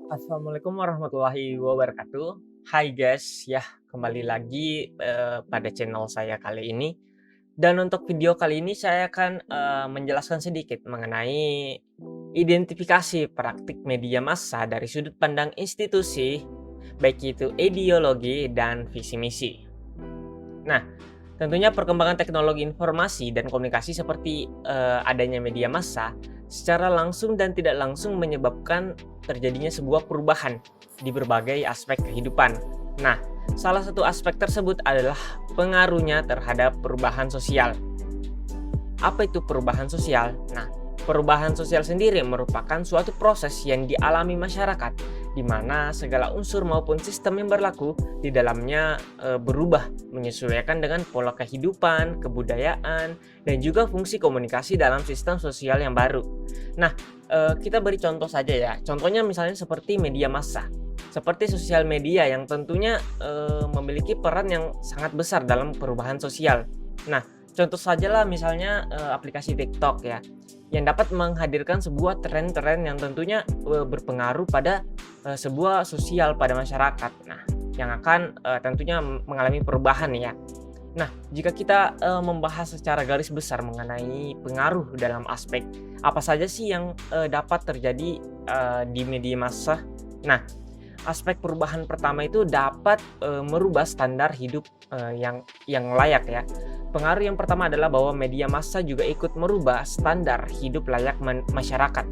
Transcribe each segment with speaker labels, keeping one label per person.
Speaker 1: Assalamualaikum warahmatullahi wabarakatuh. Hai guys, ya kembali lagi pada channel saya kali ini. Dan untuk video kali ini saya akan menjelaskan sedikit mengenai identifikasi praktik media massa dari sudut pandang institusi, baik itu ideologi dan visi misi. Nah, tentunya perkembangan teknologi informasi dan komunikasi seperti adanya media massa secara langsung dan tidak langsung menyebabkan terjadinya sebuah perubahan di berbagai aspek kehidupan. Nah, salah satu aspek tersebut adalah pengaruhnya terhadap perubahan sosial. Apa itu perubahan sosial? Nah, perubahan sosial sendiri merupakan suatu proses yang dialami masyarakat, di mana segala unsur maupun sistem yang berlaku di dalamnya berubah menyesuaikan dengan pola kehidupan, kebudayaan, dan juga fungsi komunikasi dalam sistem sosial yang baru. Nah, kita beri contoh saja ya. Contohnya misalnya seperti media massa, seperti sosial media yang tentunya memiliki peran yang sangat besar dalam perubahan sosial. Nah, contoh sajalah misalnya aplikasi TikTok ya, yang dapat menghadirkan sebuah tren-tren yang tentunya berpengaruh pada sebuah sosial pada masyarakat. Nah, yang akan tentunya mengalami perubahan ya. Nah, jika kita membahas secara garis besar mengenai pengaruh dalam aspek apa saja sih yang dapat terjadi di media massa. Nah, aspek perubahan pertama itu dapat merubah standar hidup yang layak ya. Pengaruh yang pertama adalah bahwa media massa juga ikut merubah standar hidup layak masyarakat.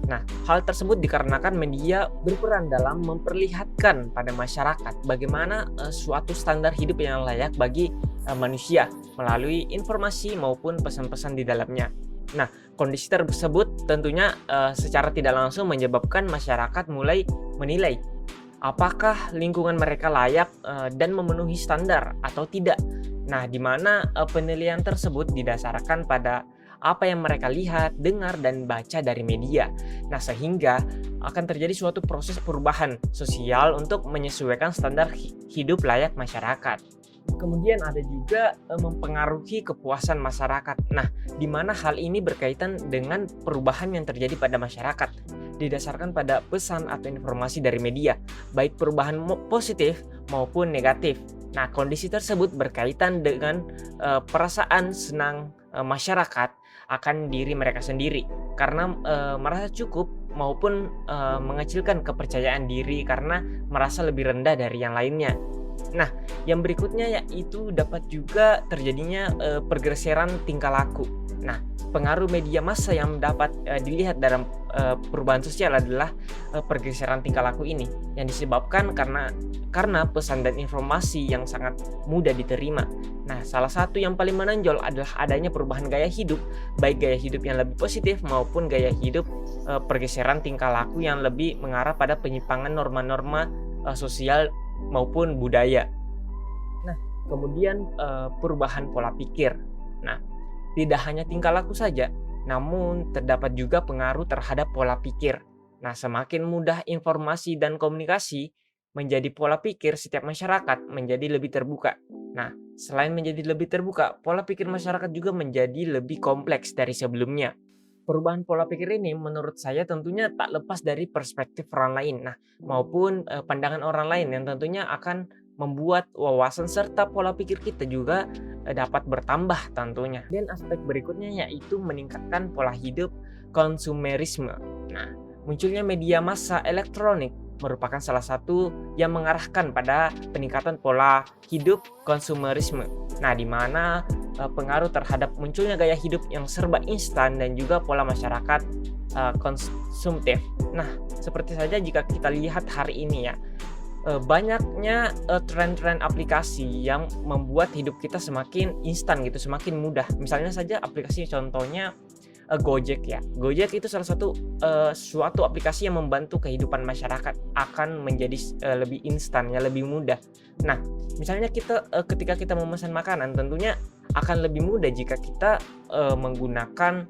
Speaker 1: Nah, hal tersebut dikarenakan media berperan dalam memperlihatkan pada masyarakat bagaimana suatu standar hidup yang layak bagi manusia melalui informasi maupun pesan-pesan di dalamnya. Nah, kondisi tersebut tentunya secara tidak langsung menyebabkan masyarakat mulai menilai apakah lingkungan mereka layak dan memenuhi standar atau tidak. Nah, di mana penilaian tersebut didasarkan pada apa yang mereka lihat, dengar, dan baca dari media. Nah, sehingga akan terjadi suatu proses perubahan sosial untuk menyesuaikan standar hidup layak masyarakat. Kemudian ada juga mempengaruhi kepuasan masyarakat. Nah, di mana hal ini berkaitan dengan perubahan yang terjadi pada masyarakat didasarkan pada pesan atau informasi dari media, baik perubahan positif maupun negatif. Nah, kondisi tersebut berkaitan dengan perasaan senang masyarakat akan diri mereka sendiri karena merasa cukup maupun mengecilkan kepercayaan diri karena merasa lebih rendah dari yang lainnya. Nah, yang berikutnya yaitu dapat juga terjadinya pergeseran tingkah laku. Nah, pengaruh media massa yang dapat dilihat dalam perubahan sosial adalah pergeseran tingkah laku ini yang disebabkan karena pesan dan informasi yang sangat mudah diterima. Nah, salah satu yang paling menonjol adalah adanya perubahan gaya hidup, baik gaya hidup yang lebih positif maupun gaya hidup pergeseran tingkah laku yang lebih mengarah pada penyimpangan norma-norma sosial maupun budaya. Nah, kemudian perubahan pola pikir. Nah, tidak hanya tingkah laku saja, namun terdapat juga pengaruh terhadap pola pikir. Nah, semakin mudah informasi dan komunikasi menjadi pola pikir setiap masyarakat menjadi lebih terbuka. Nah, selain menjadi lebih terbuka, pola pikir masyarakat juga menjadi lebih kompleks dari sebelumnya. Perubahan pola pikir ini menurut saya tentunya tak lepas dari perspektif orang lain, nah maupun pandangan orang lain yang tentunya akan membuat wawasan serta pola pikir kita juga dapat bertambah tentunya. Dan aspek berikutnya yaitu meningkatkan pola hidup konsumerisme. Nah, munculnya media massa elektronik merupakan salah satu yang mengarahkan pada peningkatan pola hidup konsumerisme. Nah, di mana pengaruh terhadap munculnya gaya hidup yang serba instan dan juga pola masyarakat konsumtif. Nah, seperti saja jika kita lihat hari ini ya, banyaknya tren-tren aplikasi yang membuat hidup kita semakin instan gitu, semakin mudah. Misalnya saja aplikasi contohnya Gojek ya. Gojek itu salah satu suatu aplikasi yang membantu kehidupan masyarakat akan menjadi lebih instan ya, lebih mudah. Nah, misalnya kita ketika kita memesan makanan tentunya akan lebih mudah jika kita menggunakan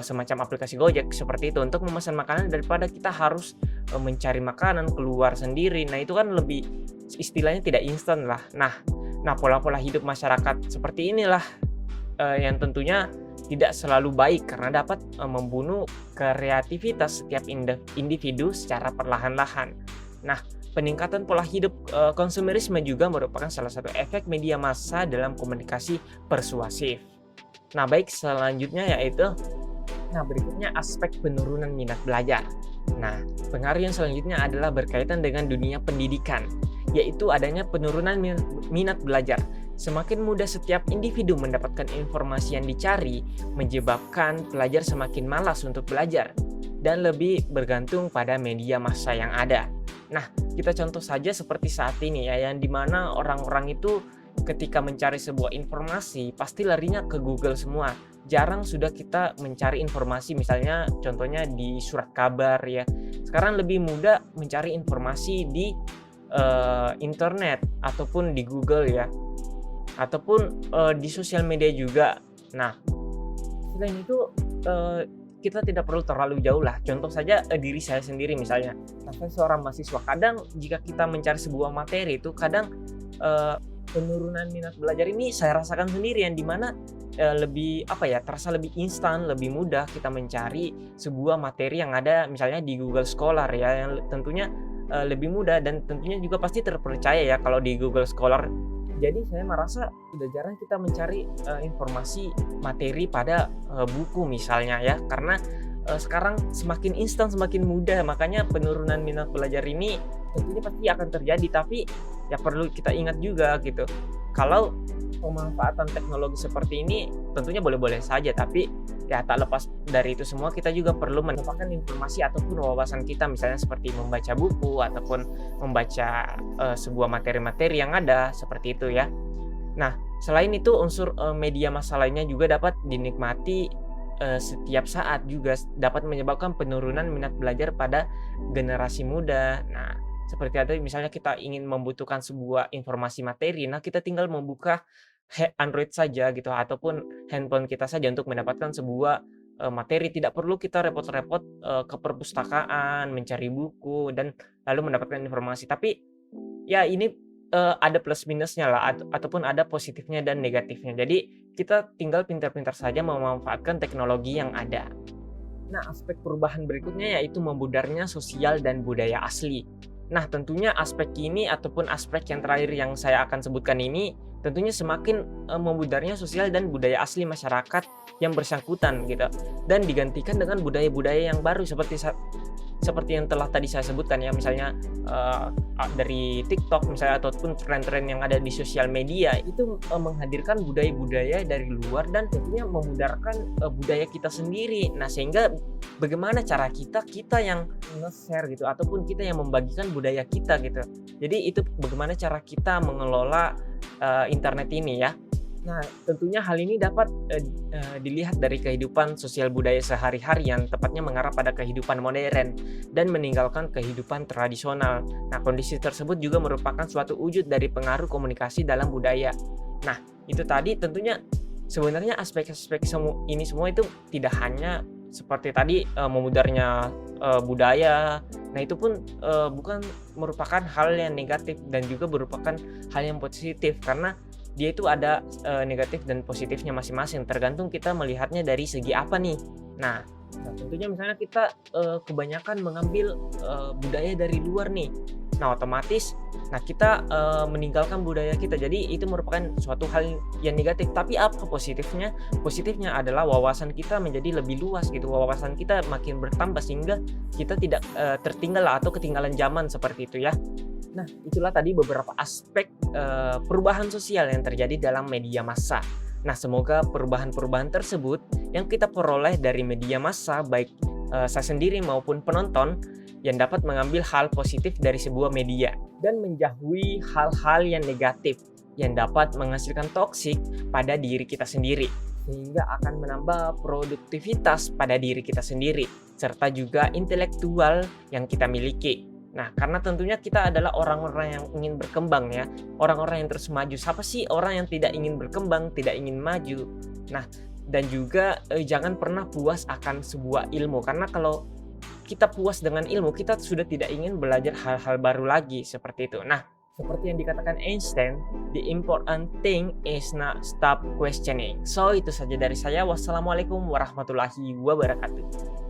Speaker 1: semacam aplikasi Gojek seperti itu untuk memesan makanan daripada kita harus mencari makanan keluar sendiri. Nah, itu kan lebih istilahnya tidak instan lah. Nah, pola-pola hidup masyarakat seperti inilah yang tentunya tidak selalu baik karena dapat membunuh kreativitas setiap individu secara perlahan-lahan. Nah, peningkatan pola hidup konsumerisme juga merupakan salah satu efek media massa dalam komunikasi persuasif. Nah, baik selanjutnya yaitu berikutnya aspek penurunan minat belajar. Nah, pengaruh yang selanjutnya adalah berkaitan dengan dunia pendidikan, yaitu adanya penurunan minat belajar. Semakin mudah setiap individu mendapatkan informasi yang dicari, menyebabkan pelajar semakin malas untuk belajar dan lebih bergantung pada media massa yang ada. Nah, kita contoh saja seperti saat ini ya, yang dimana orang-orang itu ketika mencari sebuah informasi pasti larinya ke Google semua. Jarang sudah kita mencari informasi misalnya contohnya di surat kabar ya. Sekarang lebih mudah mencari informasi di internet ataupun di Google ya. Ataupun di sosial media juga. Nah, selain itu kita tidak perlu terlalu jauh lah. Contoh saja diri saya sendiri misalnya. Nah, saya seorang mahasiswa. Kadang jika kita mencari sebuah materi itu kadang penurunan minat belajar ini saya rasakan sendiri, yang dimana lebih terasa lebih instan, lebih mudah kita mencari sebuah materi yang ada misalnya di Google Scholar ya, yang tentunya lebih mudah dan tentunya juga pasti terpercaya ya kalau di Google Scholar. Jadi saya merasa sudah jarang kita mencari informasi materi pada buku misalnya ya, karena sekarang semakin instan, semakin mudah, makanya penurunan minat belajar ini tentunya pasti akan terjadi. Tapi ya perlu kita ingat juga gitu, kalau pemanfaatan teknologi seperti ini tentunya boleh-boleh saja, tapi ya tak lepas dari itu semua kita juga perlu mendapatkan informasi ataupun wawasan kita, misalnya seperti membaca buku ataupun membaca sebuah materi-materi yang ada seperti itu ya. Nah, selain itu unsur media massa lainnya juga dapat dinikmati setiap saat, juga dapat menyebabkan penurunan minat belajar pada generasi muda. Nah, seperti ada misalnya kita ingin membutuhkan sebuah informasi materi, nah kita tinggal membuka Android saja gitu ataupun handphone kita saja untuk mendapatkan sebuah materi. Tidak perlu kita repot-repot ke perpustakaan mencari buku dan lalu mendapatkan informasi. Tapi ya ini ada plus minusnya lah ataupun ada positifnya dan negatifnya. Jadi kita tinggal pintar-pintar saja memanfaatkan teknologi yang ada. Nah, aspek perubahan berikutnya yaitu memudarnya sosial dan budaya asli. Nah, tentunya aspek ini ataupun aspek yang terakhir yang saya akan sebutkan ini tentunya semakin memudarnya sosial dan budaya asli masyarakat yang bersangkutan gitu, dan digantikan dengan budaya-budaya yang baru seperti yang telah tadi saya sebutkan ya, misalnya dari TikTok misalnya ataupun tren-tren yang ada di sosial media itu menghadirkan budaya-budaya dari luar dan tentunya memudarkan budaya kita sendiri. Nah, sehingga bagaimana cara kita yang nge-share gitu ataupun kita yang membagikan budaya kita gitu. Jadi itu bagaimana cara kita mengelola internet ini ya. Nah, tentunya hal ini dapat dilihat dari kehidupan sosial budaya sehari-hari yang tepatnya mengarah pada kehidupan modern dan meninggalkan kehidupan tradisional. Nah, kondisi tersebut juga merupakan suatu wujud dari pengaruh komunikasi dalam budaya. Nah, itu tadi tentunya sebenarnya aspek-aspek ini semua itu tidak hanya seperti tadi memudarnya budaya. Nah, itu pun bukan merupakan hal yang negatif dan juga merupakan hal yang positif, karena dia itu ada negatif dan positifnya masing-masing, tergantung kita melihatnya dari segi apa nih. Nah, tentunya misalnya kita kebanyakan mengambil budaya dari luar nih. Nah, otomatis kita meninggalkan budaya kita. Jadi itu merupakan suatu hal yang negatif. Tapi apa positifnya? Positifnya adalah wawasan kita menjadi lebih luas gitu. Wawasan kita makin bertambah sehingga kita tidak tertinggal atau ketinggalan zaman seperti itu ya. Nah, itulah tadi beberapa aspek perubahan sosial yang terjadi dalam media massa. Nah, semoga perubahan-perubahan tersebut yang kita peroleh dari media massa, baik saya sendiri maupun penonton, yang dapat mengambil hal positif dari sebuah media dan menjauhi hal-hal yang negatif yang dapat menghasilkan toksik pada diri kita sendiri, sehingga akan menambah produktivitas pada diri kita sendiri serta juga intelektual yang kita miliki. Nah, karena tentunya kita adalah orang-orang yang ingin berkembang ya, orang-orang yang terus maju. Siapa sih orang yang tidak ingin berkembang, tidak ingin maju? Nah, dan juga jangan pernah puas akan sebuah ilmu, karena kalau kita puas dengan ilmu, kita sudah tidak ingin belajar hal-hal baru lagi seperti itu. Nah, Seperti yang dikatakan Einstein, the important thing is not stop questioning. So, itu saja dari saya. Wassalamualaikum warahmatullahi wabarakatuh.